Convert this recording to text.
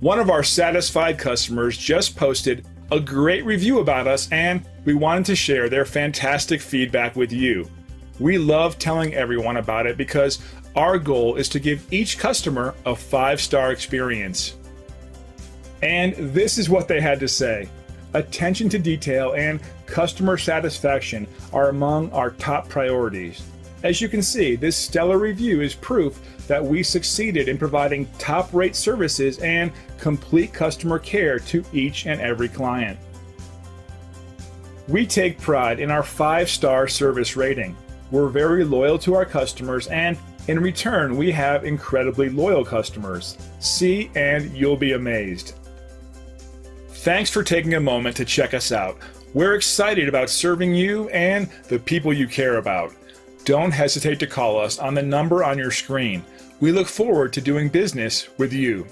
One of our satisfied customers just posted a great review about us, and we wanted to share their fantastic feedback with you. We love telling everyone about it because our goal is to give each customer a 5-star experience. And this is what they had to say. Attention to detail and customer satisfaction are among our top priorities. As you can see, this stellar review is proof that we succeeded in providing top-rate services and complete customer care to each and every client. We take pride in our 5-star service rating. We're very loyal to our customers, and in return, we have incredibly loyal customers. See, and you'll be amazed. Thanks for taking a moment to check us out. We're excited about serving you and the people you care about. Don't hesitate to call us on the number on your screen. We look forward to doing business with you.